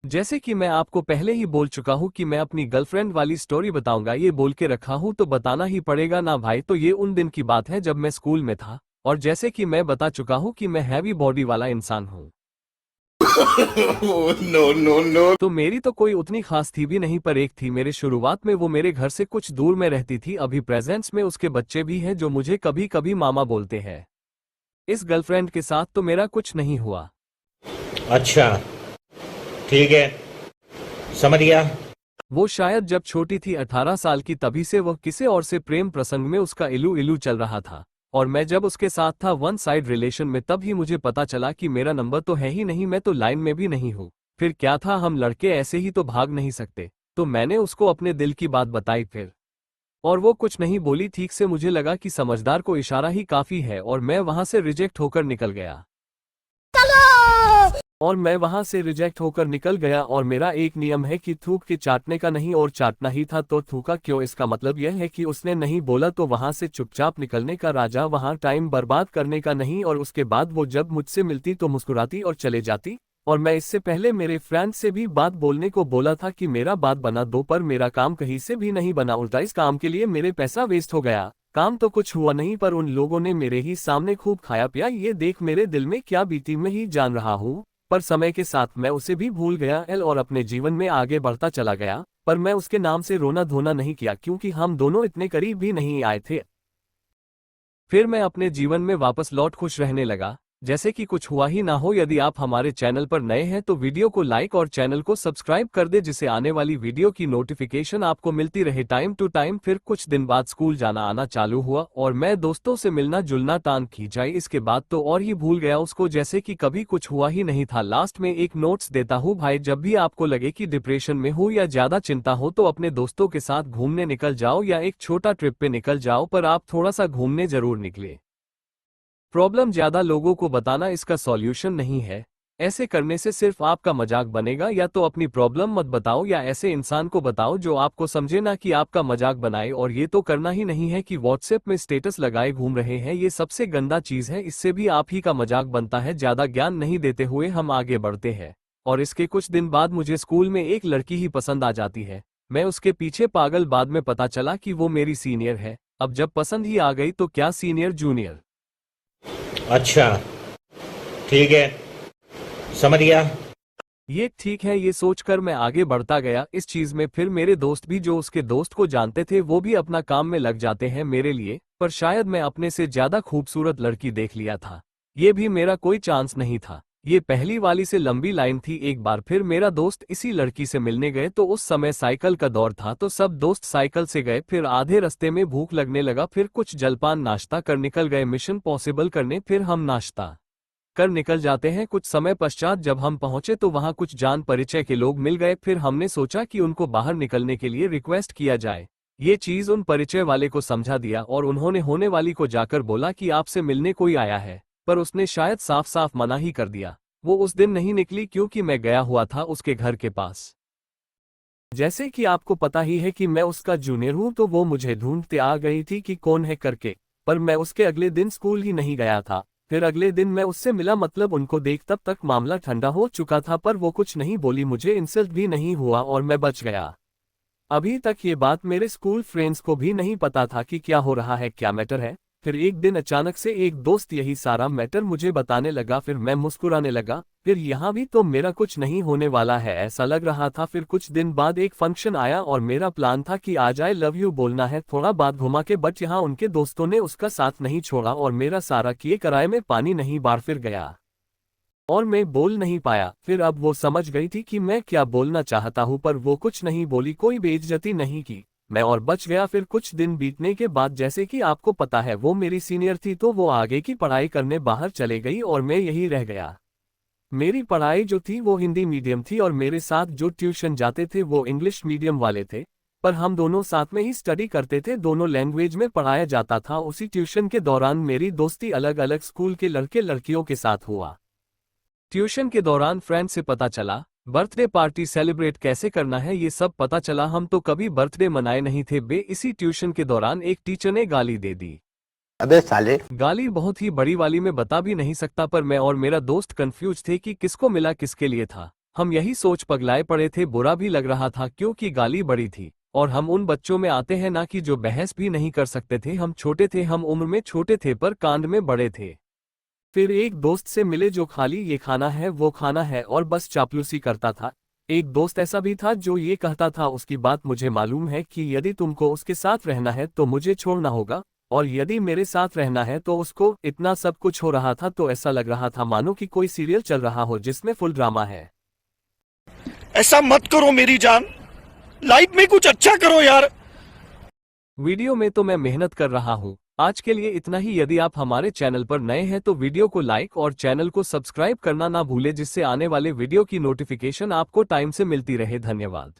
जैसे कि मैं आपको पहले ही बोल चुका हूँ कि मैं अपनी गर्लफ्रेंड वाली स्टोरी बताऊंगा, ये बोल के रखा हूँ तो बताना ही पड़ेगा ना भाई। तो ये उन दिन की बात है जब मैं स्कूल में था, और जैसे कि मैं बता चुका हूँ कि मैं हैवी बॉडी वाला इंसान हूँ। No no no. तो मेरी तो कोई उतनी खास थी भी नहीं, पर एक थी मेरे शुरुआत में, वो मेरे घर से कुछ दूर में रहती थी। अभी प्रेजेंस में उसके बच्चे भी हैं जो मुझे कभी कभी मामा बोलते हैं। इस गर्लफ्रेंड के साथ तो मेरा कुछ नहीं हुआ। अच्छा, ठीक है, समझ गया। वो शायद जब छोटी थी 18 साल की, तभी से वह किसी और से प्रेम प्रसंग में उसका इलू इलू चल रहा था। और मैं जब उसके साथ था वन साइड रिलेशन में, तब ही मुझे पता चला कि मेरा नंबर तो है ही नहीं, मैं तो लाइन में भी नहीं हूँ। फिर क्या था, हम लड़के ऐसे ही तो भाग नहीं सकते। तो मैंने उसको अपने दिल की बात बताई फिर, और वो कुछ नहीं बोली ठीक से। मुझे लगा कि समझदार को इशारा ही काफी है, और मैं वहां से रिजेक्ट होकर निकल गया। और मैं वहां से रिजेक्ट होकर निकल गया, और मेरा एक नियम है कि थूक के चाटने का नहीं, और चाटना ही था तो थूका क्यों। इसका मतलब यह है कि उसने नहीं बोला तो वहां से चुपचाप निकलने का, राजा वहां टाइम बर्बाद करने का नहीं। और उसके बाद वो जब मुझसे मिलती तो मुस्कुराती और चले जाती। और मैं इससे पहले मेरे फ्रेंड से भी बात बोलने को बोला था कि मेरा बात बना दो, पर मेरा काम कहीं से भी नहीं बना। उल्टा इस काम के लिए मेरे पैसा वेस्ट हो गया। काम तो कुछ हुआ नहीं, पर उन लोगों ने मेरे ही सामने खूब खाया पिया। ये देख मेरे दिल में क्या बीती मैं ही जान रहा हूँ। पर समय के साथ मैं उसे भी भूल गया और अपने जीवन में आगे बढ़ता चला गया। पर मैं उसके नाम से रोना धोना नहीं किया, क्योंकि हम दोनों इतने करीब भी नहीं आए थे। फिर मैं अपने जीवन में वापस लौट खुश रहने लगा, जैसे कि कुछ हुआ ही ना हो। यदि आप हमारे चैनल पर नए हैं तो वीडियो को लाइक और चैनल को सब्सक्राइब कर दे, जिससे आने वाली वीडियो की नोटिफिकेशन आपको मिलती रहे टाइम टू टाइम। फिर कुछ दिन बाद स्कूल जाना आना चालू हुआ, और मैं दोस्तों से मिलना जुलना टान खींचाई। इसके बाद तो और ही भूल गया उसको, जैसे कि कभी कुछ हुआ ही नहीं था। लास्ट में एक नोट्स देता हूँ भाई, जब भी आपको लगे कि डिप्रेशन में हो या ज्यादा चिंता हो, तो अपने दोस्तों के साथ घूमने निकल जाओ या एक छोटा ट्रिप पे निकल जाओ, पर आप थोड़ा सा घूमने जरूर निकले। प्रॉब्लम ज्यादा लोगों को बताना इसका सॉल्यूशन नहीं है। ऐसे करने से सिर्फ आपका मजाक बनेगा। या तो अपनी प्रॉब्लम मत बताओ, या ऐसे इंसान को बताओ जो आपको समझे, ना कि आपका मजाक बनाए। और ये तो करना ही नहीं है कि व्हाट्सएप में स्टेटस लगाए घूम रहे हैं, ये सबसे गंदा चीज है। इससे भी आप ही का मजाक बनता है। ज्यादा ज्ञान नहीं देते हुए हम आगे बढ़ते हैं। और इसके कुछ दिन बाद मुझे स्कूल में एक लड़की ही पसंद आ जाती है। मैं उसके पीछे पागल, बाद में पता चला कि वो मेरी सीनियर है। अब जब पसंद ही आ गई तो क्या सीनियर जूनियर। अच्छा, ठीक है, समझ गया। ये ठीक है, ये सोचकर मैं आगे बढ़ता गया इस चीज में। फिर मेरे दोस्त भी जो उसके दोस्त को जानते थे, वो भी अपना काम में लग जाते हैं मेरे लिए। पर शायद मैं अपने से ज्यादा खूबसूरत लड़की देख लिया था। ये भी मेरा कोई चांस नहीं था, ये पहली वाली से लंबी लाइन थी। एक बार फिर मेरा दोस्त इसी लड़की से मिलने गए, तो उस समय साइकिल का दौर था, तो सब दोस्त साइकिल से गए। फिर आधे रास्ते में भूख लगने लगा, फिर कुछ जलपान नाश्ता कर निकल गए मिशन पॉसिबल करने। फिर हम नाश्ता कर निकल जाते हैं। कुछ समय पश्चात जब हम पहुंचे तो वहां कुछ जान परिचय के लोग मिल गए। फिर हमने सोचा कि उनको बाहर निकलने के लिए रिक्वेस्ट किया जाए। ये चीज उन परिचय वाले को समझा दिया, और उन्होंने होने वाली को जाकर बोला कि आपसे मिलने कोई आया है। पर उसने शायद साफ साफ मना ही कर दिया। वो उस दिन नहीं निकली, क्योंकि मैं गया हुआ था उसके घर के पास। जैसे कि आपको पता ही है कि मैं उसका जूनियर हूं, तो वो मुझे ढूंढते आ गई थी कि कौन है करके। पर मैं उसके अगले दिन स्कूल ही नहीं गया था। फिर अगले दिन मैं उससे मिला, मतलब उनको देख, तब तक मामला ठंडा हो चुका था। पर वो कुछ नहीं बोली, मुझे इंसल्ट भी नहीं हुआ, और मैं बच गया। अभी तक ये बात मेरे स्कूल फ्रेंड्स को भी नहीं पता था कि क्या हो रहा है, क्या मैटर है। फिर एक दिन अचानक से एक दोस्त यही सारा मैटर मुझे बताने लगा। फिर मैं मुस्कुराने लगा, फिर यहाँ भी तो मेरा कुछ नहीं होने वाला है ऐसा लग रहा था। फिर कुछ दिन बाद एक फंक्शन आया, और मेरा प्लान था कि आज आई लव यू बोलना है थोड़ा बात घुमा के, बट यहाँ उनके दोस्तों ने उसका साथ नहीं छोड़ा, और मेरा सारा किए कराए में पानी नहीं बार फिर गया, और मैं बोल नहीं पाया। फिर अब वो समझ गई थी कि मैं क्या बोलना चाहता हूँ, पर वो कुछ नहीं बोली, कोई बेइज्जती नहीं की। मैं और बच गया। फिर कुछ दिन बीतने के बाद, जैसे कि आपको पता है वो मेरी सीनियर थी, तो वो आगे की पढ़ाई करने बाहर चले गई, और मैं यही रह गया। मेरी पढ़ाई जो थी वो हिंदी मीडियम थी, और मेरे साथ जो ट्यूशन जाते थे वो इंग्लिश मीडियम वाले थे। पर हम दोनों साथ में ही स्टडी करते थे, दोनों लैंग्वेज में पढ़ाया जाता था। उसी ट्यूशन के दौरान मेरी दोस्ती अलग अलग स्कूल के लड़के लड़कियों के साथ हुआ। ट्यूशन के दौरान फ्रेंड से पता चला बर्थडे पार्टी सेलिब्रेट कैसे करना है, ये सब पता चला। हम तो कभी बर्थडे मनाए नहीं थे बे। इसी ट्यूशन के दौरान एक टीचर ने गाली दे दी। अबे साले। गाली बहुत ही बड़ी वाली, मैं बता भी नहीं सकता। पर मैं और मेरा दोस्त कंफ्यूज थे कि किसको मिला किसके लिए था। हम यही सोच पगलाए पड़े थे। बुरा भी लग रहा था क्योंकि गाली बड़ी थी और हम उन बच्चों में आते हैं ना कि जो बहस भी नहीं कर सकते थे। हम छोटे थे, हम उम्र में छोटे थे पर कांड में बड़े थे। फिर एक दोस्त से मिले जो खाली ये खाना है वो खाना है और बस चापलूसी करता था। एक दोस्त ऐसा भी था जो ये कहता था उसकी बात मुझे मालूम है कि यदि तुमको उसके साथ रहना है तो मुझे छोड़ना होगा, और यदि मेरे साथ रहना है तो उसको। इतना सब कुछ हो रहा था तो ऐसा लग रहा था मानो कि कोई सीरियल चल रहा हो जिसमें फुल ड्रामा है। ऐसा मत करो मेरी जान, लाइफ में कुछ अच्छा करो यार। वीडियो में तो मैं मेहनत कर रहा हूँ। आज के लिए इतना ही। यदि आप हमारे चैनल पर नए हैं तो वीडियो को लाइक और चैनल को सब्सक्राइब करना ना भूले, जिससे आने वाले वीडियो की नोटिफिकेशन आपको टाइम से मिलती रहे। धन्यवाद।